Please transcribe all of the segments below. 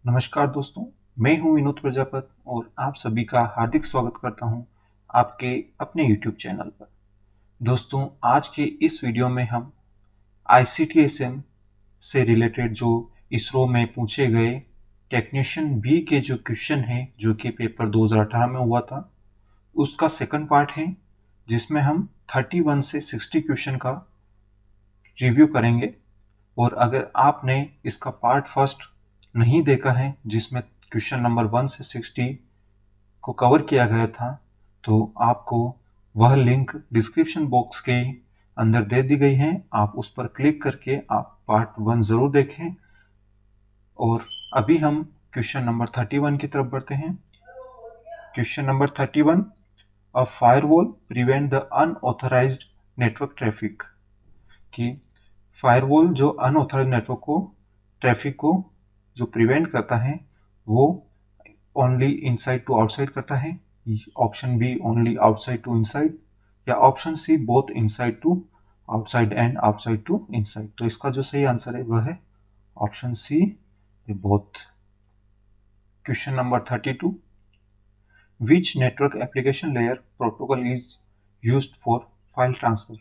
नमस्कार दोस्तों, मैं हूं विनोद प्रजापत और आप सभी का हार्दिक स्वागत करता हूं आपके अपने YouTube चैनल पर। दोस्तों, आज के इस वीडियो में हम ICTSM से रिलेटेड जो इसरो में पूछे गए टेक्नीशियन बी के जो क्वेश्चन हैं, जो कि पेपर 2018 में हुआ था, उसका सेकंड पार्ट है, जिसमें हम 31 से 60 क्वेश्चन का रिव्यू करेंगे। और अगर आपने इसका पार्ट फर्स्ट नहीं देखा है, जिसमें क्वेश्चन नंबर 1 से 60 को कवर किया गया था, तो आपको वह लिंक डिस्क्रिप्शन बॉक्स के अंदर दे दी गई है। आप उस पर क्लिक करके आप पार्ट 1 ज़रूर देखें। और अभी हम क्वेश्चन नंबर 31 की तरफ बढ़ते हैं। Question number 31, a firewall prevent the unauthorised network traffic. कि फायरवॉल जो अनऑथराइज्ड नेटवर्क ट्रैफिक को जो प्रिवेंट करता है, वो ओनली इनसाइड टू आउटसाइड करता है। Option B only outside to inside, या option C both inside to outside and outside to inside. तो इसका जो सही आंसर है वह है option C, both. Question number 32, which network application layer protocol is used for file transfer.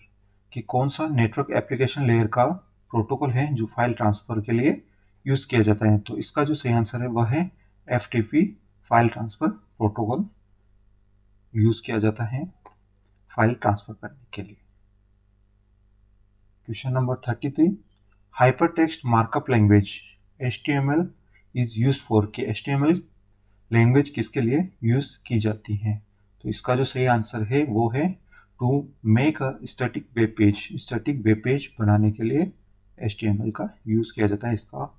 कि कौन सा नेटवर्क एप्लीकेशन लेयर का प्रोटोकॉल है जो फाइल ट्रांसफर के लिए यूज किया जाता है। तो इसका जो सही आंसर है वह है FTP, file transfer protocol use किया जाता है फाइल ट्रांसफर करने के लिए। Question number 33, hypertext markup language HTML is use for. कि HTML लैंग्वेज किसके लिए यूज की जाती है। तो इसका जो सही आंसर है वो है to make a static web page. Static web page बनाने के लिए HTML का यूज किया जाता है। इसका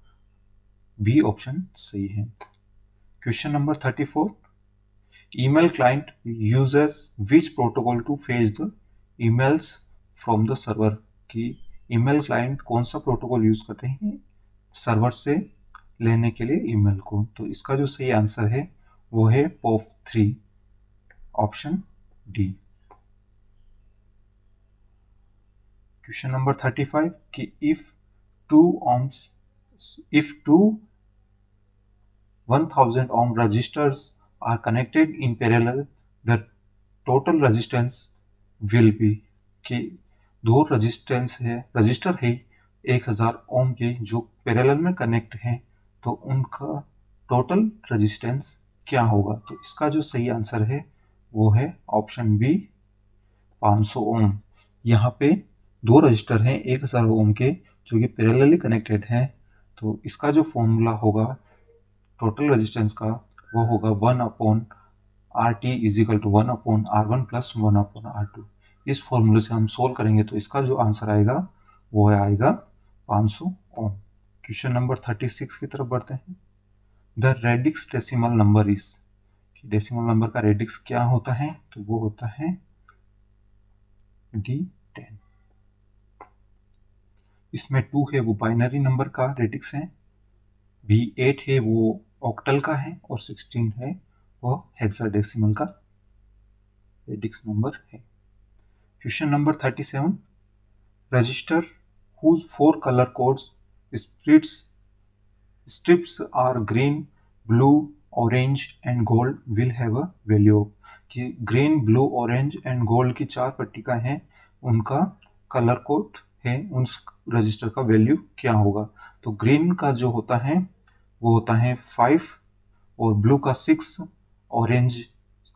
बी ऑप्शन सही है। Question number 34, email client uses which protocol to fetch the emails from the server। कि ईमेल क्लाइंट कौन सा प्रोटोकॉल यूज करते हैं सर्वर से लेने के लिए ईमेल को। तो इसका जो सही आंसर है वो है POP3, option D. Question number 35, कि if two 1000 ohm resistors are connected in parallel, the total resistance will be। कि दो रजिस्टर है 1000 ओम के जो पैरेलल में कनेक्ट हैं, तो उनका टोटल रेजिस्टेंस क्या होगा। तो इसका जो सही आंसर है वो है ऑप्शन बी, 500 ओम। यहाँ पे दो रजिस्टर हैं 1000 ओम के जो कि पैरेलली कनेक्टेड हैं। तो इसका जो फॉर्मूला होगा टोटल रेजिस्टेंस का, वो होगा 1/RT is equal to 1/R1 plus 1/R2। इस फॉर्मूले से हम सोल्व करेंगे तो इसका जो आंसर आएगा वो आएगा 500 ओम। क्वेश्चन नंबर 36 की तरफ बढ़ते हैं। The radix decimal number is. Decimal number का रेडिक्स क्या होता है, तो वो होता है D10। इसमें 2 है वो बाइनरी नंबर का रेडिक्स है, B8 है वो ऑक्टल का है, और 16 है वो हेक्साडेसिमल का रेडिक्स नंबर है। Question number 37, register whose 4 color codes strips are green, blue, orange and gold will have a value। कि green, blue, orange and gold की 4 पट्टिका हैं, उनका कलर कोड है, उन रजिस्टर का वैल्यू क्या होगा। तो ग्रीन का जो होता है वो होता है 5, और ब्लू का 6, ऑरेंज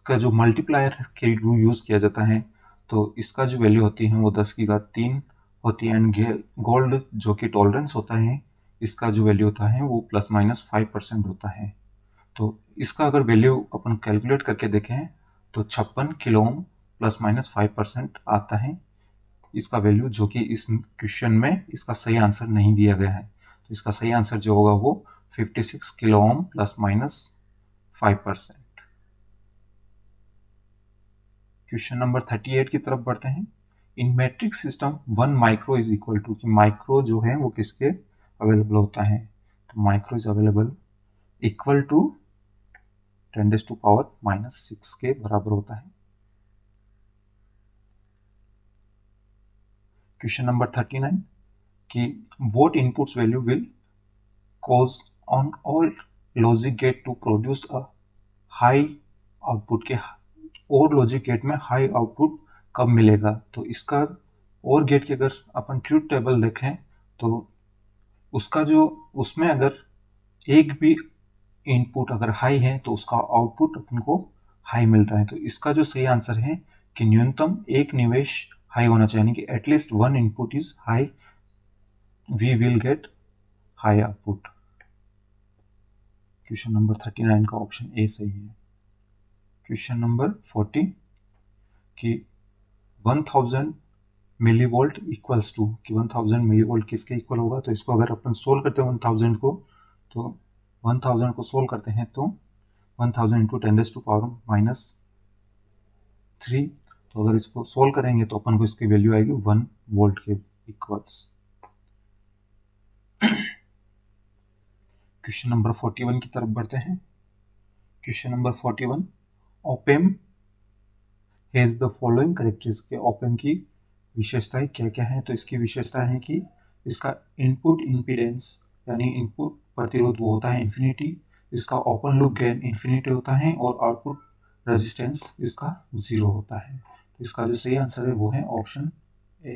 का जो मल्टीप्लायर के यूज किया जाता है, तो इसका जो वैल्यू होती है वो 10 की घात 3 होती है। एंड गोल्ड जो कि टॉलरेंस होता है, इसका जो वैल्यू होता है वो ±5% होता है। तो इसका अगर वैल्यू अपन कैलकुलेट करके देखें तो 56 किलो ओम ±5% आता है इसका वैल्यू, जो कि इस क्वेश्चन में इसका सही आंसर नहीं दिया गया है। तो इसका सही आंसर जो होगा वो 56 किलो ओम ±5%। क्वेश्चन नंबर 38 की तरफ बढ़ते हैं। In metric system 1 micro is equal to. कि माइक्रो जो है वो किसके अवेलेबल होता है, तो micro is available equal to 10⁻⁻6 के बराबर होता है। क्वेश्चन नंबर 39, कि what inputs value will cause on all logic gate to produce a high output के, और लॉजिक गेट में हाई आउटपुट कब मिलेगा। तो इसका और गेट की अगर अपन ट्रूथ टेबल देखें तो उसका जो उसमें अगर एक भी इनपुट अगर हाई है तो उसका आउटपुट अपन को हाई मिलता है। तो इसका जो सही आंसर है कि न्यूनतम एक निवेश हाई होना चाहिए, यानी कि at least one input is high, we will get high output. Question number 39 का ऑप्शन ए सही है। क्वेश्चन नंबर 40 कि 1000 मिलीवोल्ट इक्वल्स टू, कि 1000 मिलीवोल्ट किसके इक्वल होगा। तो इसको अगर अपन सोल्व करते हैं 1000 को, तो 1000 को सोल्व करते हैं तो 1000 इंटू 10⁻³ तो अगर इसको सोल्व करेंगे तो अपन को इसकी वैल्यू आएगी 1 वोल्ट के इक्वल्स। क्वेश्चन नंबर 41 की तरफ बढ़ते हैं। Question number 41, op-amp has the following characteristics. Op-amp की विशेषताएं क्या क्या है। तो इसकी विशेषता है कि इसका इनपुट इम्पीडेंस यानी इनपुट प्रतिरोध वो होता है इन्फिनिटी, इसका ओपन लूप गेन इन्फिनिटी होता है और आउटपुट रेजिस्टेंस इसका 0 होता है। तो इसका जो सही आंसर है वो है ऑप्शन ए।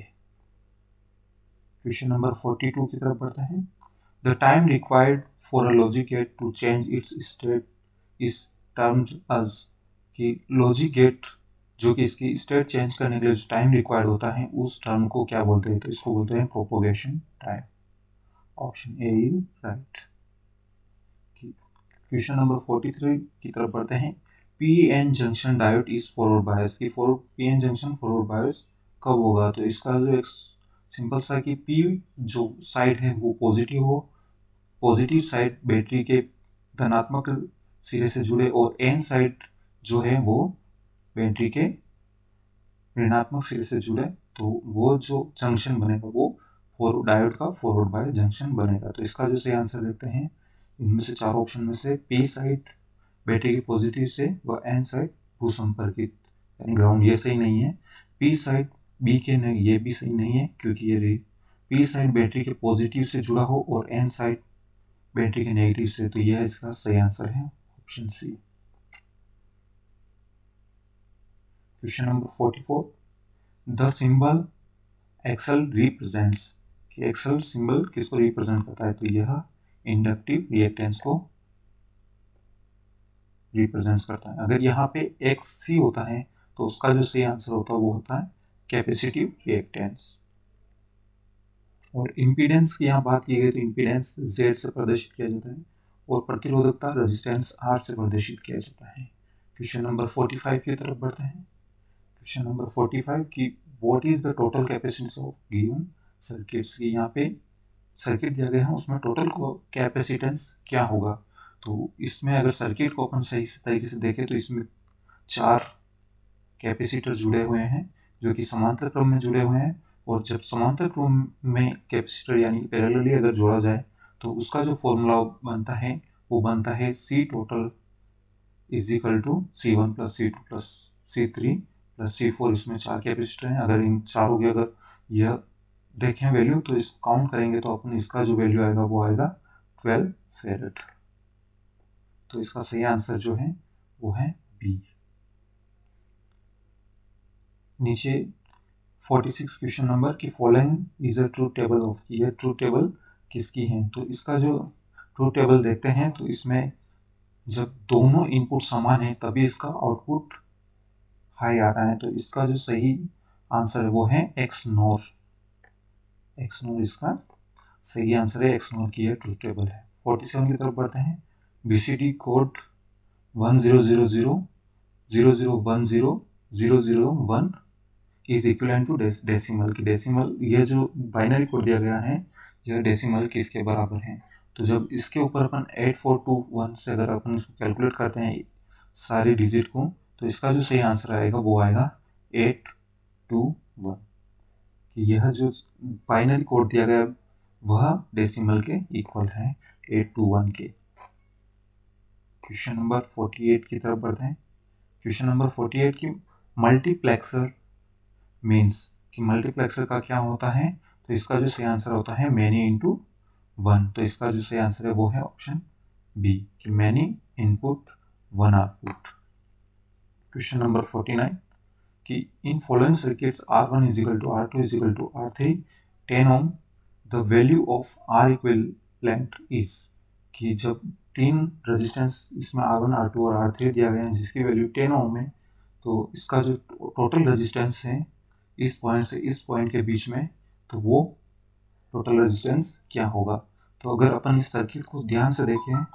क्वेश्चन नंबर 42 की तरफ बढ़ते हैं। The time required for a logic gate to change its state is termed as, कि लॉजिक गेट जो कि इसकी स्टेट चेंज करने के लिए जो टाइम रिक्वायर्ड होता है उस टर्म को क्या बोलते हैं। तो इसको बोलते हैं propagation time. Option A is right. Question number 43 की तरफ बढ़ते हैं। PN junction diode is forward bias, की पीएन जंक्शन फॉरवर्ड बायस कब होगा। तो इसका जो एक सिंपल सा कि पी जो साइड है वो पॉजिटिव हो, पॉजिटिव साइड बैटरी के धनात्मक सिरे से जुड़े, और एन साइड जो है वो बैटरी के ऋणात्मक सिरे से जुड़े, तो वो जो जंक्शन बनेगा वो डायोड का फॉरवर्ड बायस जंक्शन बनेगा। तो इसका जो सही आंसर देते हैं इनमें से चार ऑप्शन में से पी साइड बैटरी के पॉजिटिव से व एन साइड भूसंपर्कित यानी ग्राउंड, ये सही नहीं है। पी साइड बी के नहीं, ये भी सही नहीं है क्योंकि ये पी साइड बैटरी के पॉजिटिव से जुड़ा हो और एन साइड बैटरी के नेगेटिव से, तो यह इसका सही आंसर है option C. Question number 44, the symbol Excel represents, कि एक्सल सिंबल किसको रिप्रेजेंट करता है। तो यह इंडक्टिव रिएक्टेंस को रिप्रेजेंट करता है। अगर यहाँ पे एक्स सी होता है तो उसका जो सही आंसर होता है वो होता है कैपेसिटिव रिएक्टेंस। और इम्पीडेंस की यहाँ बात की गई तो इम्पीडेंस Z से प्रदर्शित किया जाता है और प्रतिरोधकता रेजिस्टेंस R से प्रदर्शित किया जाता है। क्वेश्चन नंबर 45 की तरफ बढ़ते हैं। क्वेश्चन नंबर 45 की what is the total capacitance of given circuits, की यहाँ पे सर्किट दिया गया है उसमें टोटल कैपेसिटेंस क्या होगा। तो इसमें अगर सर्किट को अपन सही तरीके से देखें तो इसमें 4 कैपेसिटर जुड़े हुए हैं जो कि समांतर क्रम में जुड़े हुए हैं, और जब समांतर क्रम में कैपेसिटर यानी कि पैरेलली अगर जोड़ा जाए तो उसका जो फॉर्मूला बनता है वो बनता है C total is equal to C1 plus C2 plus C3 plus C4। इसमें 4 कैपेसिटर हैं। अगर इन चारों की अगर यह देखें वैल्यू तो इसको काउंट करेंगे तो अपन इसका जो वैल्यू आएगा वो आएगा 12 फेरेड। तो इसका सही आंसर जो है वो है बी। नीचे 46 क्वेश्चन नंबर की following is a true table of, ये ट्रू टेबल किसकी है। तो इसका जो ट्रू टेबल देखते हैं तो इसमें जब दोनों इनपुट समान है तभी इसका आउटपुट हाई आ रहा है। तो इसका जो सही आंसर है वो है एक्स नॉर। एक्स नॉर इसका सही आंसर है, एक्स नॉर की यह ट्रू टेबल है। 47 की तरफ बढ़ते हैं। BCD code 100000100010 is equivalent to decimal, की डेसिमल यह जो बाइनरी कोड दिया गया है यह डेसिमल किसके बराबर है। तो जब इसके ऊपर अपन 8421 से अगर अपन इसको कैलकुलेट करते हैं सारे डिजिट को तो इसका जो सही आंसर आएगा वो आएगा 821, कि यह जो बाइनरी कोड दिया गया वह डेसिमल के इक्वल है 821 के। क्वेश्चन नंबर 48 की तरफ बढ़ते हैं। क्वेश्चन नंबर 48 की मल्टीप्लेक्सर मीन्स, कि मल्टीप्लेक्सर का क्या होता है। तो इसका जो सही आंसर होता है मैनी इंटू 1। तो इसका जो सही आंसर है वो है ऑप्शन बी कि many input one output. Question number 49 कि in following circuits R1 is equal to R2 is equal to R3 10 ohm the value of R equivalent is कि जब तीन रेजिस्टेंस इसमें R1 R2 और R3 दिया गया है जिसकी वैल्यू 10 ओम है, तो इसका जो टोटल रेजिस्टेंस है इस पॉइंट से इस पॉइंट के बीच में, तो वो टोटल रेजिस्टेंस क्या होगा। तो अगर अपन इस सर्किट को ध्यान से देखें,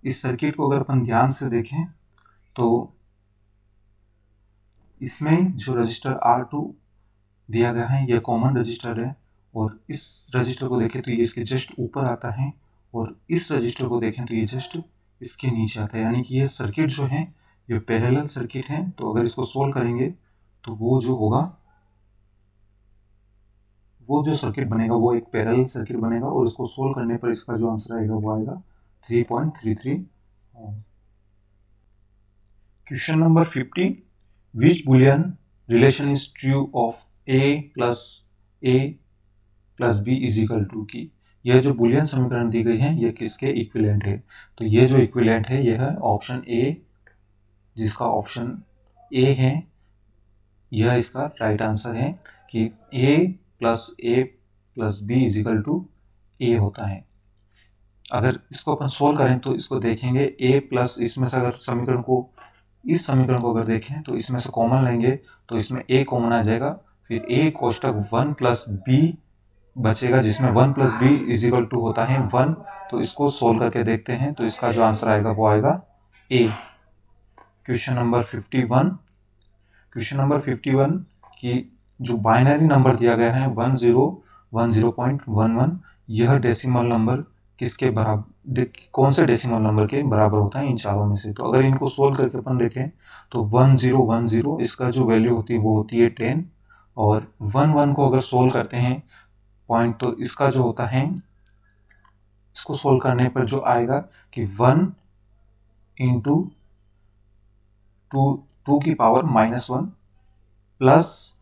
इस सर्किट को अगर अपन ध्यान से देखें तो इसमें जो रजिस्टर R2 दिया गया है यह कॉमन रजिस्टर है, और इस रजिस्टर को देखें तो ये इसके जस्ट ऊपर आता है, और इस रजिस्टर को देखें तो ये जस्ट इसके नीचे आता है। यानी कि ये सर्किट जो है ये पैरेलल सर्किट है। तो अगर इसको सोल्व करेंगे तो वो जो होगा, वो जो सर्किट बनेगा वो एक पैरेलल सर्किट बनेगा, और इसको सोल्व करने पर इसका जो आंसर आएगा वो आएगा 3.33 ohm. Question number 50 which Boolean relation is true of a plus B is equal to की यह जो बुलियन समीकरण दी गई है यह किसके इक्विवेलेंट है। तो ये जो इक्विवेलेंट है यह है ऑप्शन ए, जिसका ऑप्शन ए है यह इसका राइट आंसर है कि a plus B is equal to A होता है। अगर इसको अपन सोल्व करें तो इसको देखेंगे a प्लस, इसमें से अगर समीकरण को, इस समीकरण को अगर देखें तो इसमें से कॉमन लेंगे तो इसमें a कॉमन आ जाएगा, फिर a कोष्टक 1 प्लस b बचेगा जिसमें 1 plus B is equal to होता है 1। तो इसको सोल्व करके देखते हैं तो इसका जो आंसर आएगा वो आएगा a। Question number 51, question number 51 की जो बाइनरी नंबर दिया गया है 1010.11, यह डेसिमल नंबर किसके बराबर, कौन से डेसिमल नंबर के बराबर होता है इन चारों में से। तो अगर इनको सोल्व करके अपन देखें तो 1010 इसका जो वैल्यू होती है वो होती है 10, और 11 को अगर सोल्व करते हैं पॉइंट तो इसका जो होता है, इसको सोल्व करने पर जो आएगा कि 1 इंटू टू की पावर -1 प्लस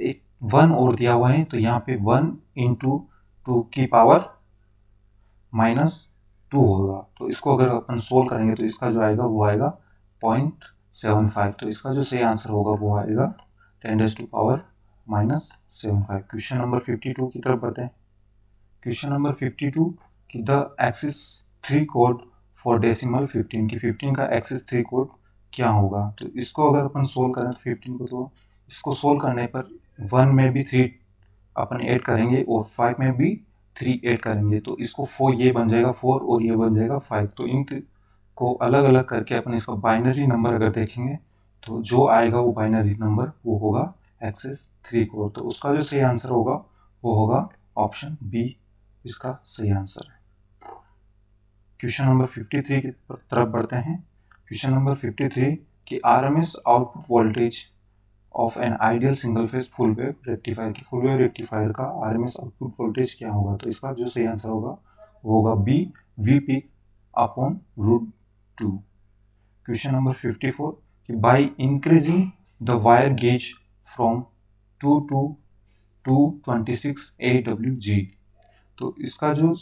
एक 1 और दिया हुआ है तो यहाँ पे 1 इंटू 2 की पावर -2 होगा। तो इसको अगर अपन सोल्व करेंगे तो इसका जो आएगा वो आएगा 0.75। तो इसका जो सही आंसर होगा वो आएगा 10⁻⁻⁷। क्वेश्चन नंबर 52 की तरफ बढ़ते हैं। क्वेश्चन नंबर 52 कि the axis 3 code for decimal 15 की 15 का एक्सिस 3 कोड क्या होगा। तो इसको अगर अपन सोल्व करें 15 को, तो इसको सोल्व करने पर 1 में भी 3 अपन ऐड करेंगे और 5 में भी 3 ऐड करेंगे, तो इसको 4 ये बन जाएगा 4 और ये बन जाएगा 5। तो इन को अलग अलग करके अपन इसका बाइनरी नंबर अगर देखेंगे तो जो आएगा वो बाइनरी नंबर वो होगा एक्सिस 3 कोड। तो उसका जो सही आंसर होगा वो होगा ऑप्शन बी, इसका सही आंसर है। क्वेश्चन नंबर 53 की तरफ बढ़ते हैं। क्वेश्चन नंबर 53 कि RMS output voltage of an ideal single phase full wave rectifier की फुल वेव रेक्टिफायर का आरएमएस आउटपुट वोल्टेज क्या होगा। तो इसका जो सही आंसर होगा वो होगा B, V peak upon √2। Question number 54 कि by increasing the wire gauge from 2 to 226 AWG, तो इसका जो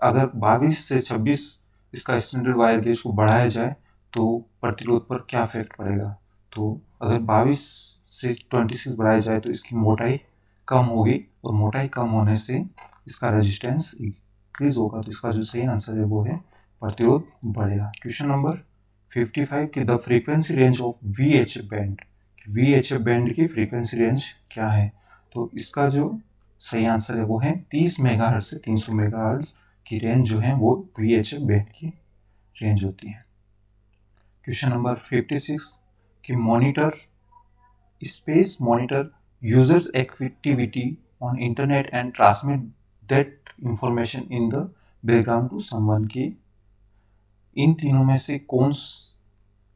अगर 22 से 26 इसका स्टैंडर्ड वायर गेज को बढ़ाया जाए तो प्रतिरोध पर क्या इफेक्ट पड़ेगा। तो अगर 22 से 26 बढ़ाया जाए तो इसकी मोटाई कम होगी, और मोटाई कम होने से इसका रेजिस्टेंस इंक्रीज होगा। तो इसका जो सही आंसर है वो है प्रतिरोध बढ़ेगा। क्वेश्चन नंबर 55 की the frequency range of VHF band, VHF band की फ्रीक्वेंसी रेंज क्या है। तो इसका जो सही आंसर है वो है 30 मेगाहर्ट्ज से 300 मेगाहर्ट्ज की रेंज जो है वो VHF बैंड की रेंज होती है। क्वेश्चन नंबर 56 कि monitor space monitor users activity on internet and transmit that information in the background to someone की इन तीनों में से कौन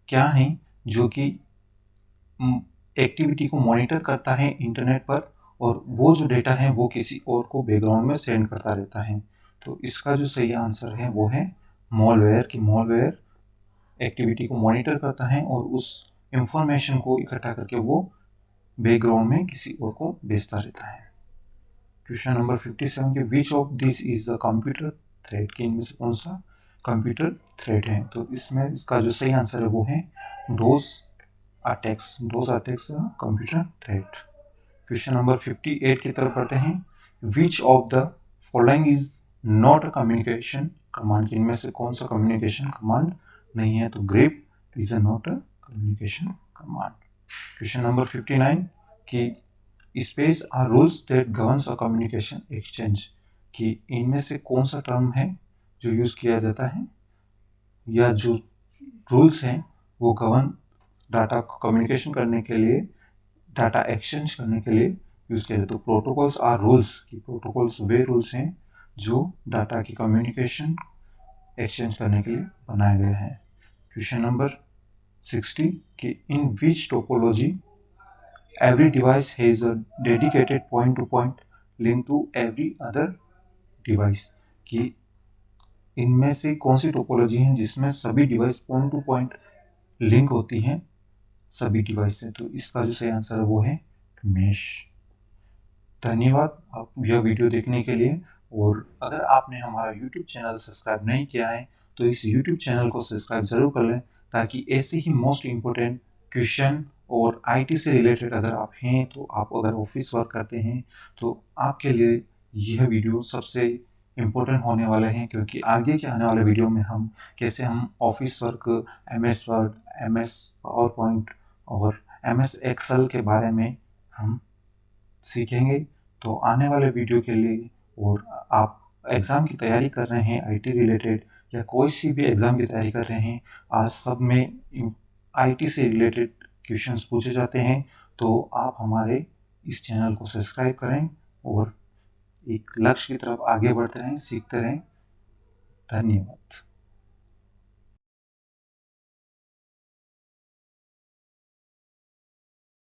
क्या है जो कि एक्टिविटी को मॉनिटर करता है इंटरनेट पर, और वो जो डेटा है वो किसी और को बैकग्राउंड में सेंड करता रहता है। तो इसका जो सही आंसर है वो है मॉलवेयर, कि मॉलवेयर एक्टिविटी को मॉनिटर करता है और उस इंफॉर्मेशन को इकट्ठा करके वो बैकग्राउंड में किसी और को भेजता रहता है। क्वेश्चन नंबर 57 के which of this is the computer thread कि इनमें से कौन सा कंप्यूटर थ्रेड है। तो इसमें इसका जो सही आंसर है वो है those attacks computer threat. Question number 58 की तरफ पढ़ते हैं। Which of the following is not a communication command, इनमें से कौन सा कम्युनिकेशन कमांड नहीं है। तो grep is a not a communication command. Question number 59 कि space are rules that governs a communication exchange, कि इनमें से कौन सा टर्म है जो यूज किया जाता है या जो रूल्स हैं वो गवर्न डाटा कम्युनिकेशन करने के लिए, डाटा एक्सचेंज करने के लिए यूज किया जाता है। तो प्रोटोकॉल्स आर रूल्स, कि प्रोटोकॉल्स वे रूल्स हैं जो डाटा की कम्युनिकेशन एक्सचेंज करने के लिए बनाए गए हैं। क्वेश्चन नंबर 60 कि इन विच topology every device has a dedicated point-to-point link to every other device, कि इनमें से कौन सी टोपोलॉजी है जिसमें सभी device point two point link होती हैं सभी डिवाइस से। तो इसका जो सही आंसर है वो है मेश। धन्यवाद आप यह वीडियो देखने के लिए। और अगर आपने हमारा YouTube चैनल सब्सक्राइब नहीं किया है तो इस YouTube चैनल को सब्सक्राइब जरूर कर लें, ताकि ऐसे ही मोस्ट इम्पोर्टेंट क्वेश्चन और IT से रिलेटेड अगर आप हैं, तो आप अगर ऑफिस वर्क करते हैं तो आपके लिए यह वीडियो सबसे इम्पोर्टेंट होने वाले हैं, क्योंकि आगे के आने वाले वीडियो में हम कैसे हम office work, MS word, MS power point और MS एक्सेल के बारे में हम सीखेंगे। तो आने वाले वीडियो के लिए, और आप एग्ज़ाम की तैयारी कर रहे हैं IT रिलेटेड या कोई सी भी एग्ज़ाम की तैयारी कर रहे हैं, आज सब में IT से रिलेटेड क्वेश्चंस पूछे जाते हैं। तो आप हमारे इस चैनल को सब्सक्राइब करें और एक लक्ष्य की तरफ आगे बढ़ते रहें, सीखते रहें। धन्यवाद।